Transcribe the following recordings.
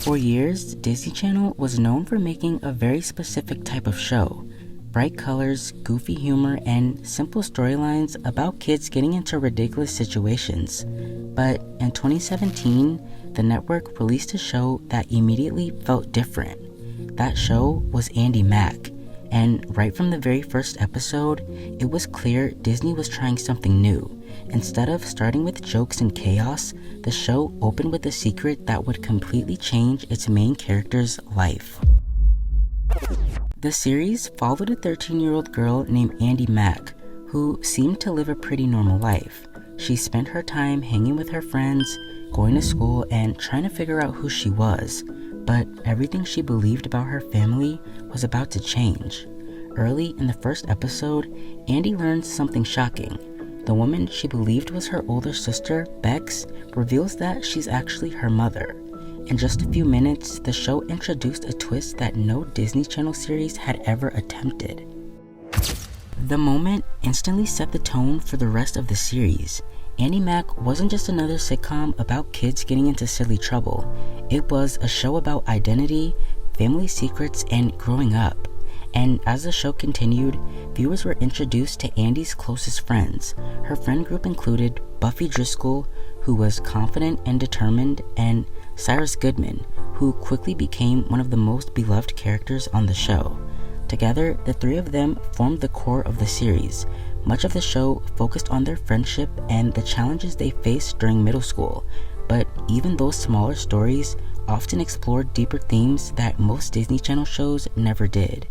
For years, Disney Channel was known for making a very specific type of show. Bright colors, goofy humor, and simple storylines about kids getting into ridiculous situations. But in 2017, the network released a show that immediately felt different. That show was Andi Mack, and right from the very first episode, it was clear Disney was trying something new. Instead of starting with jokes and chaos, the show opened with a secret that would completely change its main character's life. The series followed a 13-year-old girl named Andi Mack, who seemed to live a pretty normal life. She spent her time hanging with her friends, going to school, and trying to figure out who she was. But everything she believed about her family was about to change. Early in the first episode, Andi learns something shocking. The woman she believed was her older sister, Bex, reveals that she's actually her mother. In just a few minutes, the show introduced a twist that no Disney Channel series had ever attempted. The moment instantly set the tone for the rest of the series. Andi Mack wasn't just another sitcom about kids getting into silly trouble. It was a show about identity, family secrets, and growing up. And as the show continued, viewers were introduced to Andi's closest friends. Her friend group included Buffy Driscoll, who was confident and determined, and Cyrus Goodman, who quickly became one of the most beloved characters on the show. Together, the three of them formed the core of the series. Much of the show focused on their friendship and the challenges they faced during middle school, but even those smaller stories often explored deeper themes that most Disney Channel shows never did.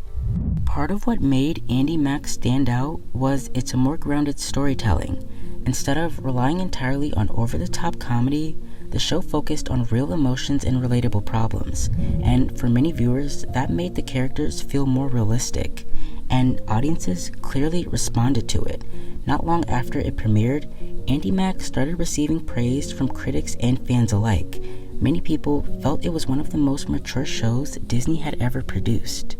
Part of what made Andi Mack stand out was its more grounded storytelling. Instead of relying entirely on over-the-top comedy, the show focused on real emotions and relatable problems, and for many viewers, that made the characters feel more realistic, and audiences clearly responded to it. Not long after it premiered, Andi Mack started receiving praise from critics and fans alike. Many people felt it was one of the most mature shows Disney had ever produced.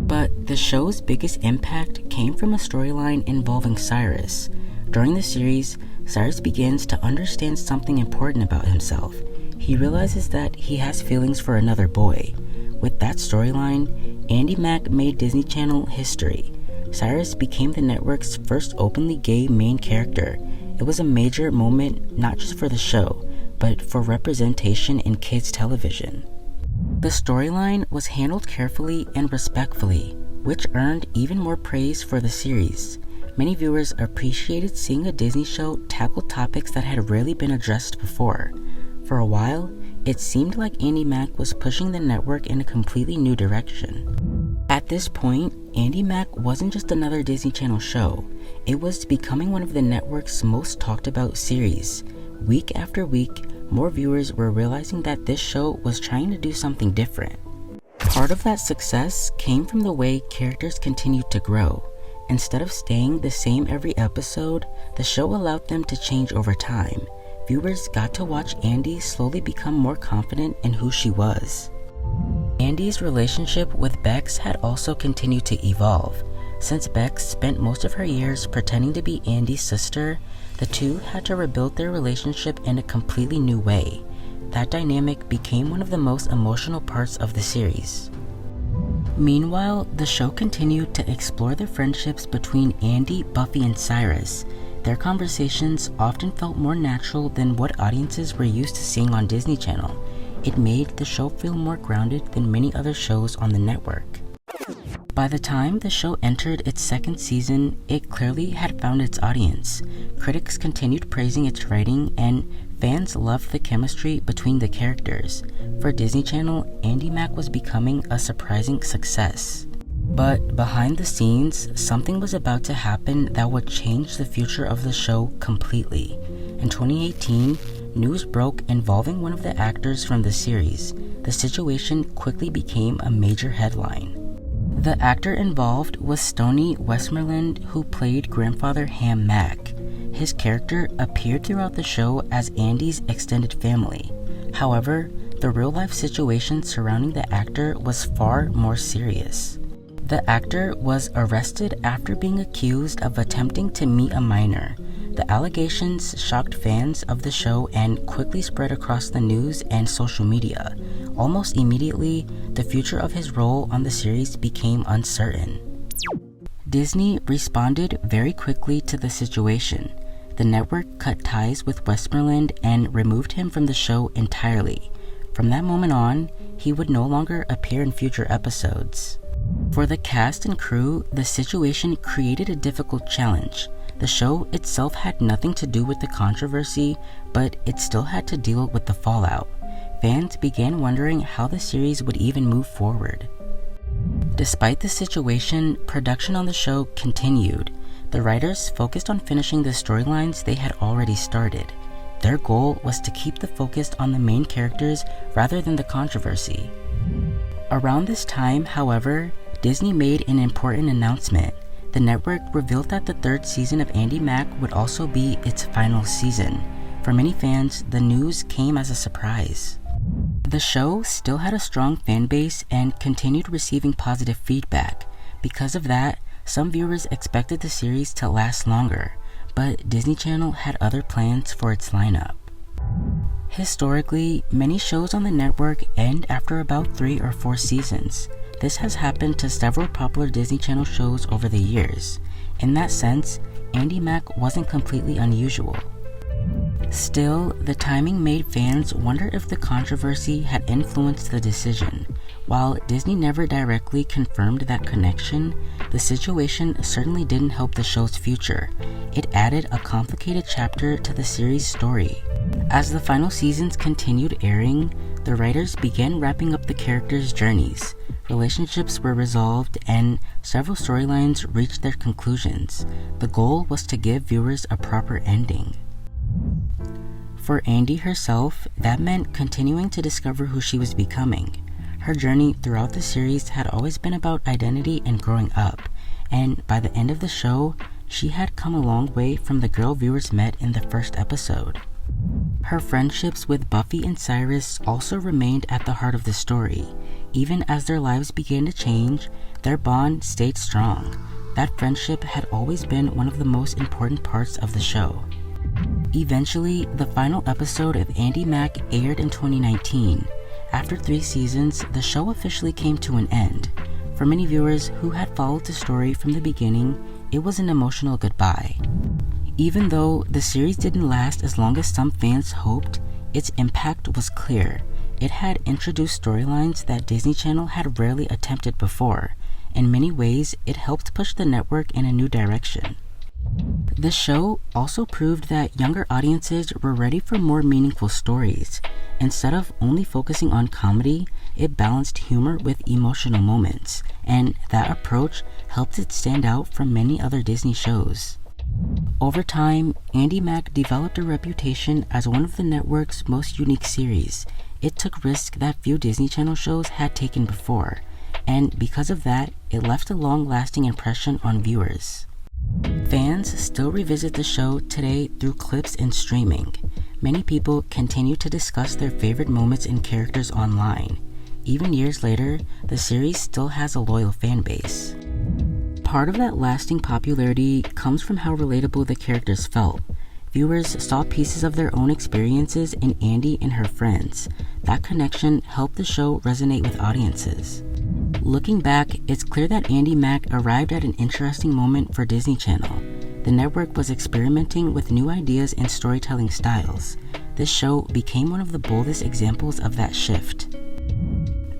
But the show's biggest impact came from a storyline involving Cyrus. During the series, Cyrus begins to understand something important about himself. He realizes that he has feelings for another boy. With that storyline, Andi Mack made Disney Channel history. Cyrus became the network's first openly gay main character. It was a major moment not just for the show, but for representation in kids' television. The storyline was handled carefully and respectfully, which earned even more praise for the series. Many viewers appreciated seeing a Disney show tackle topics that had rarely been addressed before. For a while, it seemed like Andi Mack was pushing the network in a completely new direction. At this point, Andi Mack wasn't just another Disney Channel show. It was becoming one of the network's most talked about series. Week after week, more viewers were realizing that this show was trying to do something different. Part of that success came from the way characters continued to grow. Instead of staying the same every episode, the show allowed them to change over time. Viewers got to watch Andi slowly become more confident in who she was. Andi's relationship with Bex had also continued to evolve. Since Bex spent most of her years pretending to be Andi's sister, the two had to rebuild their relationship in a completely new way. That dynamic became one of the most emotional parts of the series. Meanwhile, the show continued to explore the friendships between Andi, Buffy, and Cyrus. Their conversations often felt more natural than what audiences were used to seeing on Disney Channel. It made the show feel more grounded than many other shows on the network. By the time the show entered its second season, it clearly had found its audience. Critics continued praising its writing, and fans loved the chemistry between the characters. For Disney Channel, Andi Mack was becoming a surprising success. But behind the scenes, something was about to happen that would change the future of the show completely. In 2018, news broke involving one of the actors from the series. The situation quickly became a major headline. The actor involved was Stoney Westmoreland, who played grandfather Ham Mack. His character appeared throughout the show as Andi's extended family. However, the real-life situation surrounding the actor was far more serious. The actor was arrested after being accused of attempting to meet a minor. The allegations shocked fans of the show and quickly spread across the news and social media. almost immediately, the future of his role on the series became uncertain. Disney responded very quickly to the situation. The network cut ties with Westmoreland and removed him from the show entirely. From that moment on, he would no longer appear in future episodes. For the cast and crew, the situation created a difficult challenge. The show itself had nothing to do with the controversy, but it still had to deal with the fallout. Fans began wondering how the series would even move forward. Despite the situation, production on the show continued. The writers focused on finishing the storylines they had already started. Their goal was to keep the focus on the main characters rather than the controversy. Around this time, however, Disney made an important announcement. The network revealed that the third season of Andi Mack would also be its final season. For many fans, the news came as a surprise. The show still had a strong fan base and continued receiving positive feedback. Because of that, some viewers expected the series to last longer, but Disney Channel had other plans for its lineup. Historically, many shows on the network end after about 3 or 4 seasons. This has happened to several popular Disney Channel shows over the years. In that sense, Andi Mack wasn't completely unusual. Still, the timing made fans wonder if the controversy had influenced the decision. While Disney never directly confirmed that connection, the situation certainly didn't help the show's future. It added a complicated chapter to the series' story. As the final seasons continued airing, the writers began wrapping up the characters' journeys. Relationships were resolved and several storylines reached their conclusions. The goal was to give viewers a proper ending. For Andi herself, that meant continuing to discover who she was becoming. Her journey throughout the series had always been about identity and growing up, and by the end of the show, she had come a long way from the girl viewers met in the first episode. Her friendships with Buffy and Cyrus also remained at the heart of the story. Even as their lives began to change, their bond stayed strong. That friendship had always been one of the most important parts of the show. Eventually, the final episode of Andi Mack aired in 2019. After 3 seasons, the show officially came to an end. For many viewers who had followed the story from the beginning, it was an emotional goodbye. Even though the series didn't last as long as some fans hoped, its impact was clear. It had introduced storylines that Disney Channel had rarely attempted before. In many ways, it helped push the network in a new direction. The show also proved that younger audiences were ready for more meaningful stories. Instead of only focusing on comedy, it balanced humor with emotional moments, and that approach helped it stand out from many other Disney shows. Over time, Andi Mack developed a reputation as one of the network's most unique series. It took risks that few Disney Channel shows had taken before, and because of that, it left a long-lasting impression on viewers. Fans still revisit the show today through clips and streaming. Many people continue to discuss their favorite moments and characters online. Even years later, the series still has a loyal fan base. Part of that lasting popularity comes from how relatable the characters felt. Viewers saw pieces of their own experiences in Andi and her friends. That connection helped the show resonate with audiences. Looking back, it's clear that Andi Mack arrived at an interesting moment for Disney Channel. The network was experimenting with new ideas and storytelling styles. This show became one of the boldest examples of that shift.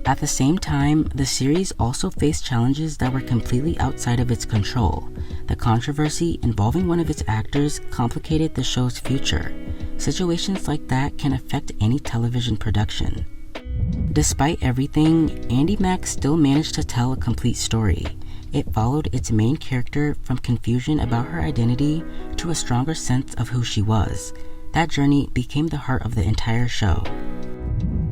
At the same time, the series also faced challenges that were completely outside of its control. The controversy involving one of its actors complicated the show's future. Situations like that can affect any television production. Despite everything, Andi Mack still managed to tell a complete story. It followed its main character from confusion about her identity to a stronger sense of who she was. That journey became the heart of the entire show.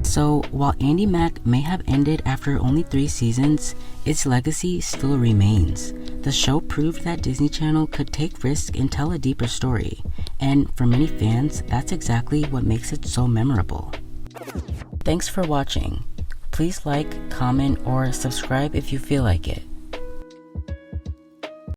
So, while Andi Mack may have ended after only 3 seasons, its legacy still remains. The show proved that Disney Channel could take risks and tell a deeper story, and for many fans, that's exactly what makes it so memorable. Thanks for watching. Please like, comment, or subscribe if you feel like it.